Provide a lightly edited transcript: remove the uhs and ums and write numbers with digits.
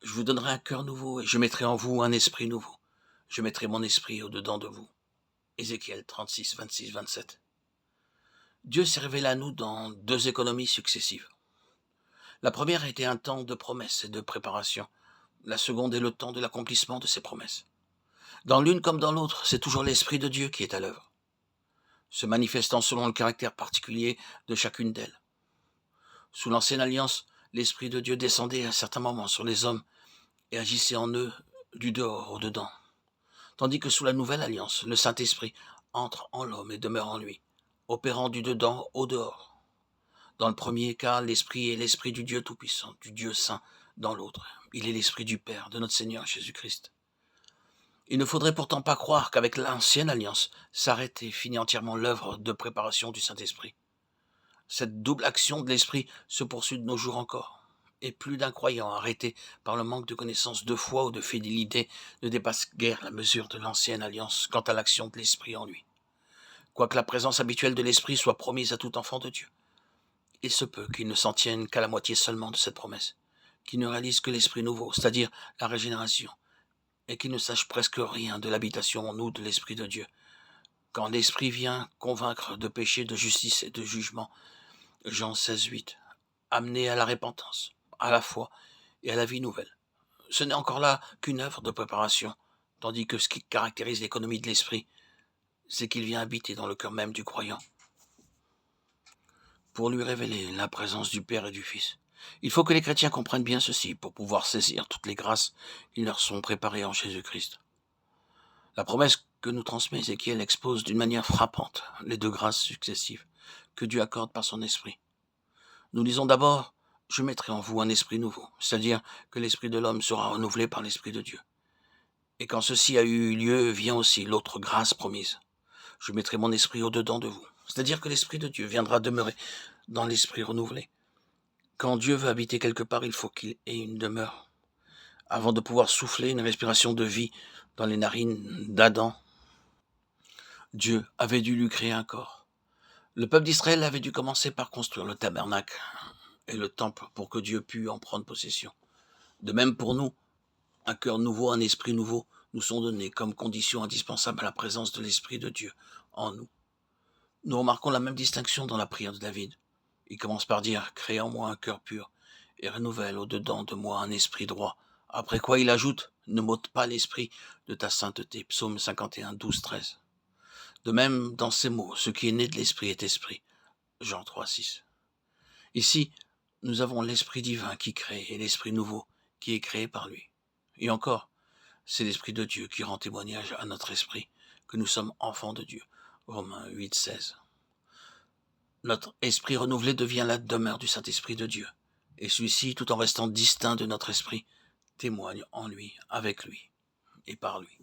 Je vous donnerai un cœur nouveau et je mettrai en vous un esprit nouveau. Je mettrai mon esprit au-dedans de vous. Ézéchiel 36, 26, 27. Dieu s'est révélé à nous dans deux économies successives. La première a été un temps de promesse et de préparation. La seconde est le temps de l'accomplissement de ces promesses. Dans l'une comme dans l'autre, c'est toujours l'Esprit de Dieu qui est à l'œuvre, se manifestant selon le caractère particulier de chacune d'elles. Sous l'Ancienne Alliance, l'Esprit de Dieu descendait à certains moments sur les hommes et agissait en eux du dehors au dedans. Tandis que sous la Nouvelle Alliance, le Saint-Esprit entre en l'homme et demeure en lui, opérant du dedans au dehors. Dans le premier cas, l'Esprit est l'Esprit du Dieu Tout-Puissant, du Dieu Saint. Dans l'autre, il est l'Esprit du Père, de notre Seigneur Jésus-Christ. Il ne faudrait pourtant pas croire qu'avec l'Ancienne Alliance s'arrête et finit entièrement l'œuvre de préparation du Saint-Esprit. Cette double action de l'Esprit se poursuit de nos jours encore, et plus d'un croyant arrêté par le manque de connaissance, de foi ou de fidélité ne dépasse guère la mesure de l'Ancienne Alliance quant à l'action de l'Esprit en lui. Quoique la présence habituelle de l'Esprit soit promise à tout enfant de Dieu, il se peut qu'il ne s'en tienne qu'à la moitié seulement de cette promesse, qu'il ne réalise que l'Esprit nouveau, c'est-à-dire la régénération, et qu'il ne sache presque rien de l'habitation en nous de l'Esprit de Dieu. Quand l'Esprit vient convaincre de péché, de justice et de jugement, Jean 16, 8, amener à la repentance, à la foi et à la vie nouvelle. Ce n'est encore là qu'une œuvre de préparation, tandis que ce qui caractérise l'économie de l'Esprit, c'est qu'il vient habiter dans le cœur même du croyant, pour lui révéler la présence du Père et du Fils. Il faut que les chrétiens comprennent bien ceci pour pouvoir saisir toutes les grâces qui leur sont préparées en Jésus-Christ. La promesse que nous transmet Ézéchiel expose d'une manière frappante les deux grâces successives que Dieu accorde par son esprit. Nous lisons d'abord « Je mettrai en vous un esprit nouveau », c'est-à-dire que l'esprit de l'homme sera renouvelé par l'esprit de Dieu. Et quand ceci a eu lieu, vient aussi l'autre grâce promise. « Je mettrai mon esprit au-dedans de vous », c'est-à-dire que l'esprit de Dieu viendra demeurer dans l'esprit renouvelé. Quand Dieu veut habiter quelque part, il faut qu'il ait une demeure. Avant de pouvoir souffler une respiration de vie dans les narines d'Adam, Dieu avait dû lui créer un corps. Le peuple d'Israël avait dû commencer par construire le tabernacle et le temple pour que Dieu pût en prendre possession. De même pour nous, un cœur nouveau, un esprit nouveau nous sont donnés comme condition indispensable à la présence de l'Esprit de Dieu en nous. Nous remarquons la même distinction dans la prière de David. Il commence par dire « Crée en moi un cœur pur et renouvelle au-dedans de moi un esprit droit ». Après quoi il ajoute « Ne m'ôte pas l'esprit de ta sainteté ». Psaume 51, 12, 13. De même, dans ces mots, ce qui est né de l'esprit est esprit. Jean 3, 6. Ici, nous avons l'esprit divin qui crée et l'esprit nouveau qui est créé par lui. Et encore, c'est l'Esprit de Dieu qui rend témoignage à notre esprit que nous sommes enfants de Dieu. Romains 8, 16. Notre esprit renouvelé devient la demeure du Saint-Esprit de Dieu. Et celui-ci, tout en restant distinct de notre esprit, témoigne en lui, avec lui et par lui.